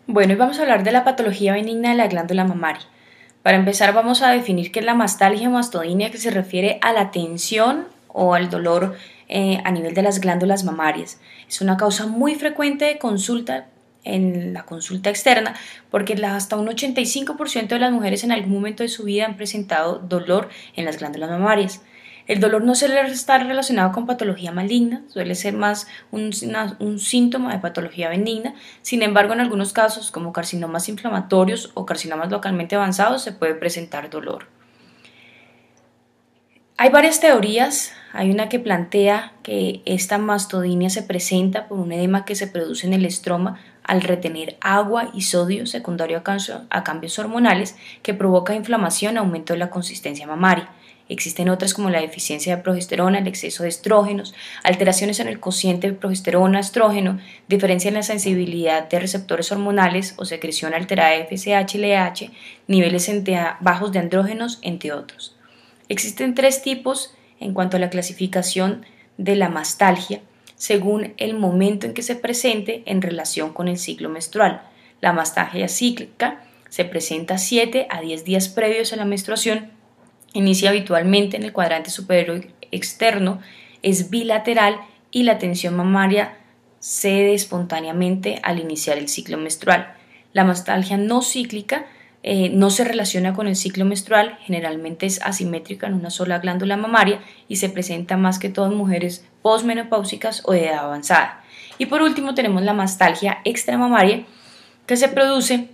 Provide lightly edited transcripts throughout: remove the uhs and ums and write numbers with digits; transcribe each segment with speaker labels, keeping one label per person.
Speaker 1: Bueno, hoy vamos a hablar de la patología benigna de la glándula mamaria. Para empezar, vamos a definir qué es la mastalgia o mastodinia, que se refiere a la tensión o al dolor a nivel de las glándulas mamarias. Es una causa muy frecuente de consulta en la consulta externa, porque hasta un 85% de las mujeres en algún momento de su vida han presentado dolor en las glándulas mamarias. El dolor no suele estar relacionado con patología maligna, suele ser más un síntoma de patología benigna. Sin embargo, en algunos casos, como carcinomas inflamatorios o carcinomas localmente avanzados, se puede presentar dolor. Hay varias teorías. Hay una que plantea que esta mastodinia se presenta por un edema que se produce en el estroma al retener agua y sodio secundario a cambios hormonales que provoca inflamación y aumento de la consistencia mamaria. Existen otras como la deficiencia de progesterona, el exceso de estrógenos, alteraciones en el cociente de progesterona-estrógeno, diferencia en la sensibilidad de receptores hormonales o secreción alterada de FSH y LH, niveles bajos de andrógenos, entre otros. Existen tres tipos en cuanto a la clasificación de la mastalgia, según el momento en que se presente en relación con el ciclo menstrual. La mastalgia cíclica se presenta 7 a 10 días previos a la menstruación, inicia habitualmente en el cuadrante superior externo, es bilateral y la tensión mamaria cede espontáneamente al iniciar el ciclo menstrual. La mastalgia no cíclica no se relaciona con el ciclo menstrual, generalmente es asimétrica en una sola glándula mamaria y se presenta más que todo en mujeres posmenopáusicas o de edad avanzada. Y por último tenemos la mastalgia extramamaria, que se produce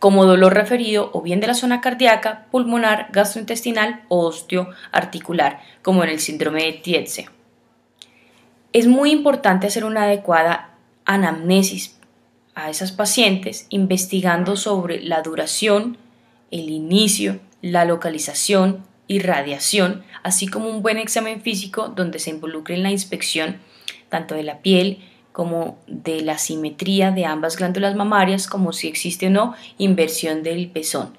Speaker 1: como dolor referido o bien de la zona cardíaca, pulmonar, gastrointestinal o osteoarticular, como en el síndrome de Tietze. Es muy importante hacer una adecuada anamnesis a esas pacientes, investigando sobre la duración, el inicio, la localización y radiación, así como un buen examen físico donde se involucre en la inspección tanto de la piel como de la simetría de ambas glándulas mamarias, como si existe o no inversión del pezón.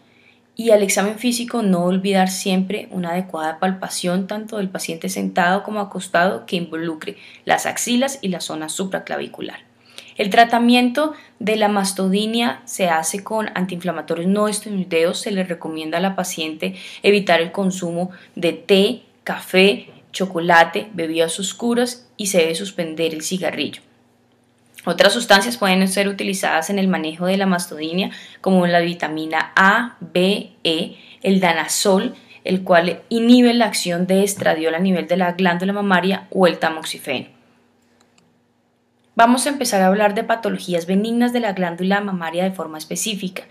Speaker 1: Y al examen físico no olvidar siempre una adecuada palpación tanto del paciente sentado como acostado que involucre las axilas y la zona supraclavicular. El tratamiento de la mastodinia se hace con antiinflamatorios no esteroideos. Se le recomienda a la paciente evitar el consumo de té, café, chocolate, bebidas oscuras y se debe suspender el cigarrillo. Otras sustancias pueden ser utilizadas en el manejo de la mastodinia, como la vitamina A, B, E, el danazol, el cual inhibe la acción de estradiol a nivel de la glándula mamaria, o el tamoxifeno. Vamos a empezar a hablar de patologías benignas de la glándula mamaria de forma específica.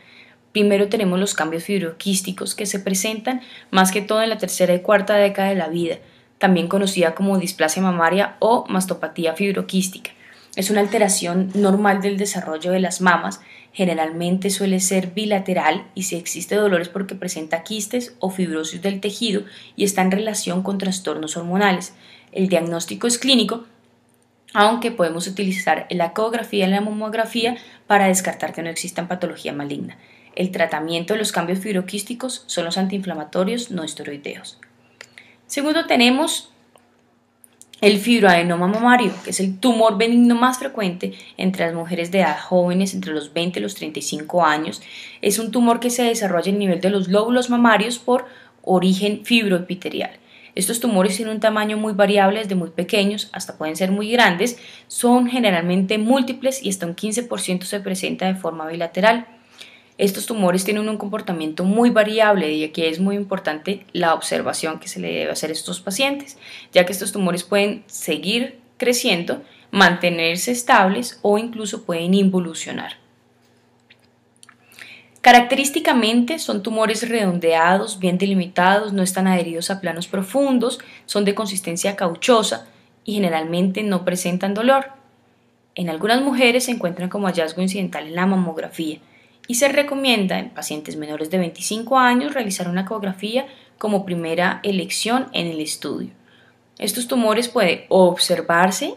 Speaker 1: Primero tenemos los cambios fibroquísticos, que se presentan más que todo en la tercera y cuarta década de la vida, también conocida como displasia mamaria o mastopatía fibroquística. Es una alteración normal del desarrollo de las mamas, generalmente suele ser bilateral y si existe dolor es porque presenta quistes o fibrosis del tejido y está en relación con trastornos hormonales. El diagnóstico es clínico, aunque podemos utilizar la ecografía y la mamografía para descartar que no exista patología maligna. El tratamiento de los cambios fibroquísticos son los antiinflamatorios no esteroideos. Segundo, tenemos el fibroadenoma mamario, que es el tumor benigno más frecuente entre las mujeres de edad jóvenes, entre los 20 y los 35 años. Es un tumor que se desarrolla a nivel de los lóbulos mamarios por origen fibroepitelial. Estos tumores tienen un tamaño muy variable, desde muy pequeños hasta pueden ser muy grandes, son generalmente múltiples y hasta un 15% se presenta de forma bilateral. Estos tumores tienen un comportamiento muy variable y aquí es muy importante la observación que se le debe hacer a estos pacientes, ya que estos tumores pueden seguir creciendo, mantenerse estables o incluso pueden involucionar. Característicamente son tumores redondeados, bien delimitados, no están adheridos a planos profundos, son de consistencia cauchosa y generalmente no presentan dolor. En algunas mujeres se encuentran como hallazgo incidental en la mamografía y se recomienda en pacientes menores de 25 años realizar una ecografía como primera elección en el estudio. Estos tumores pueden observarse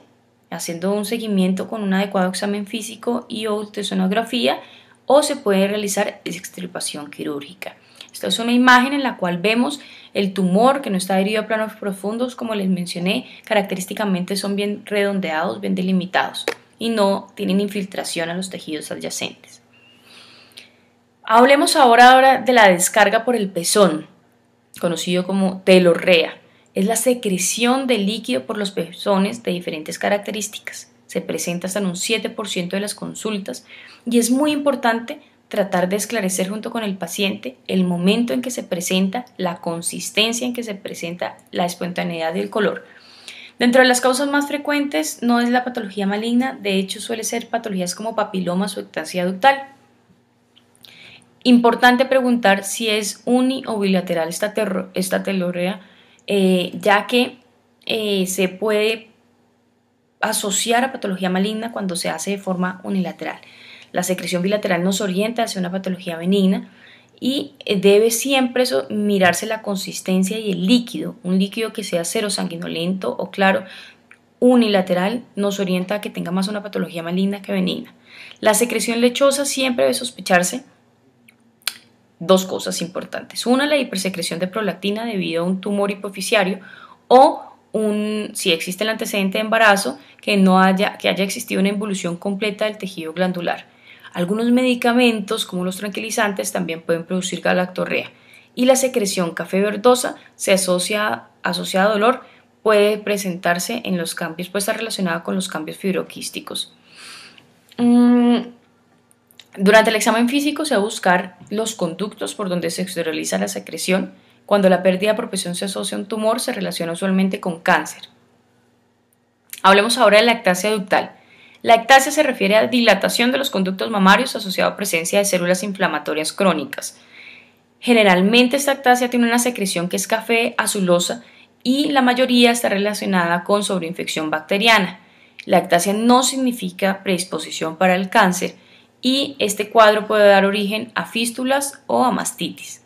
Speaker 1: haciendo un seguimiento con un adecuado examen físico y ultrasonografía o se puede realizar extirpación quirúrgica. Esta es una imagen en la cual vemos el tumor que no está adherido a planos profundos, como les mencioné, característicamente son bien redondeados, bien delimitados y no tienen infiltración a los tejidos adyacentes. Hablemos ahora de la descarga por el pezón, conocido como telorrea. Es la secreción de líquido por los pezones de diferentes características. Se presenta hasta en un 7% de las consultas y es muy importante tratar de esclarecer junto con el paciente el momento en que se presenta, la consistencia en que se presenta, la espontaneidad y el color. Dentro de las causas más frecuentes no es la patología maligna, de hecho suele ser patologías como papilomas o ectasia ductal. Importante preguntar si es uni o bilateral esta telorrea, ya que se puede asociar a patología maligna cuando se hace de forma unilateral. La secreción bilateral nos orienta hacia una patología benigna y debe siempre mirarse la consistencia y el líquido. Un líquido que sea cero sanguinolento o claro, unilateral, nos orienta a que tenga más una patología maligna que benigna. La secreción lechosa siempre debe sospecharse dos cosas importantes. Una, la hipersecreción de prolactina debido a un tumor hipoficiario o si existe el antecedente de embarazo, que haya existido una involución completa del tejido glandular. Algunos medicamentos, como los tranquilizantes, también pueden producir galactorrea. Y la secreción café verdosa se asocia a dolor, puede presentarse en los cambios, puede estar relacionada con los cambios fibroquísticos. Durante el examen físico se va a buscar los conductos por donde se exterioriza la secreción. Cuando la pérdida por presión se asocia a un tumor, se relaciona usualmente con cáncer. Hablemos ahora de la ectasia ductal. La ectasia se refiere a dilatación de los conductos mamarios asociado a presencia de células inflamatorias crónicas. Generalmente esta ectasia tiene una secreción que es café azulosa y la mayoría está relacionada con sobreinfección bacteriana. La ectasia no significa predisposición para el cáncer y este cuadro puede dar origen a fístulas o a mastitis.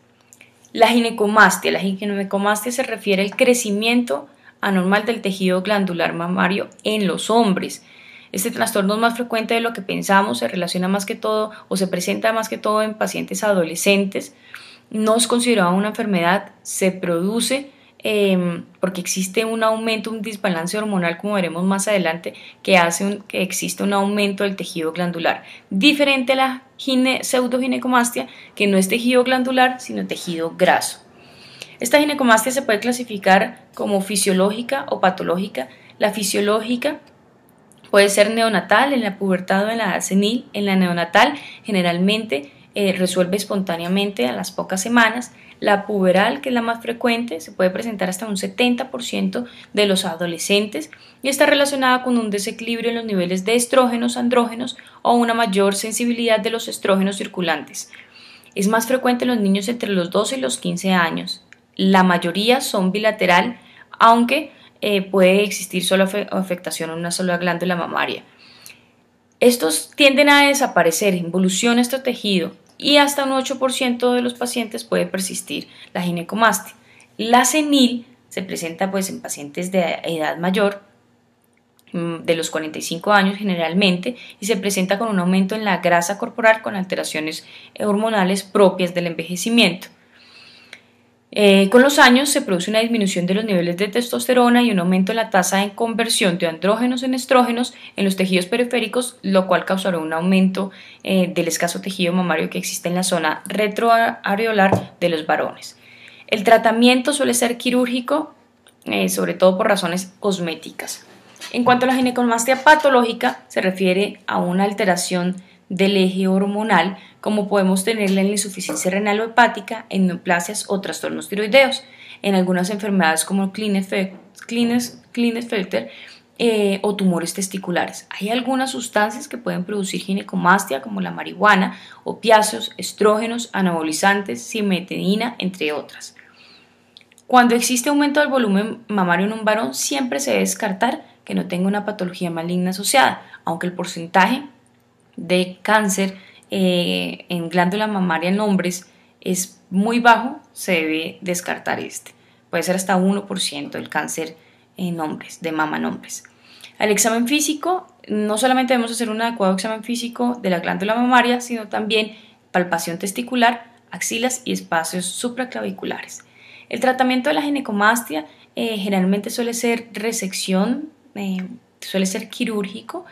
Speaker 1: La ginecomastia se refiere al crecimiento anormal del tejido glandular mamario en los hombres. Este trastorno es más frecuente de lo que pensamos, se relaciona más que todo o se presenta más que todo en pacientes adolescentes. No es considerada una enfermedad, se produce porque existe un aumento, un desbalance hormonal, como veremos más adelante, que hace que exista un aumento del tejido glandular. Diferente a la pseudoginecomastia, que no es tejido glandular, sino tejido graso. Esta ginecomastia se puede clasificar como fisiológica o patológica. La fisiológica puede ser neonatal, en la pubertad o en la edad senil. En la neonatal generalmente resuelve espontáneamente a las pocas semanas. La puberal, que es la más frecuente, se puede presentar hasta un 70% de los adolescentes y está relacionada con un desequilibrio en los niveles de estrógenos, andrógenos o una mayor sensibilidad de los estrógenos circulantes. Es más frecuente en los niños entre los 12 y los 15 años. La mayoría son bilateral, aunque puede existir solo afectación en una sola glándula mamaria. Estos tienden a desaparecer, involuciona este tejido y hasta un 8% de los pacientes puede persistir la ginecomastia. La senil se presenta en pacientes de edad mayor, de los 45 años generalmente, y se presenta con un aumento en la grasa corporal con alteraciones hormonales propias del envejecimiento. Con los años se produce una disminución de los niveles de testosterona y un aumento en la tasa de conversión de andrógenos en estrógenos en los tejidos periféricos, lo cual causará un aumento del escaso tejido mamario que existe en la zona retroareolar de los varones. El tratamiento suele ser quirúrgico, sobre todo por razones cosméticas. En cuanto a la ginecomastia patológica, se refiere a una alteración del eje hormonal, como podemos tenerla en la insuficiencia renal o hepática, en neoplasias o trastornos tiroideos, en algunas enfermedades como Klinefelter o tumores testiculares. Hay algunas sustancias que pueden producir ginecomastia, como la marihuana, opiáceos, estrógenos, anabolizantes, cimetidina, entre otras. Cuando existe aumento del volumen mamario en un varón, siempre se debe descartar que no tenga una patología maligna asociada, aunque el porcentaje de cáncer en glándula mamaria en hombres es muy bajo, se debe descartar este. Puede ser hasta 1% del cáncer en hombres, de mama en hombres. Al examen físico, no solamente debemos hacer un adecuado examen físico de la glándula mamaria, sino también palpación testicular, axilas y espacios supraclaviculares. El tratamiento de la ginecomastia generalmente suele ser resección, suele ser quirúrgico,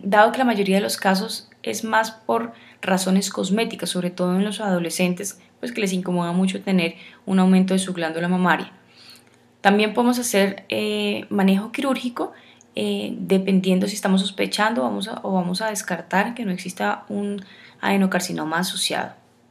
Speaker 1: dado que la mayoría de los casos es más por razones cosméticas, sobre todo en los adolescentes, pues que les incomoda mucho tener un aumento de su glándula mamaria. También podemos hacer manejo quirúrgico dependiendo si estamos sospechando o vamos a descartar que no exista un adenocarcinoma asociado.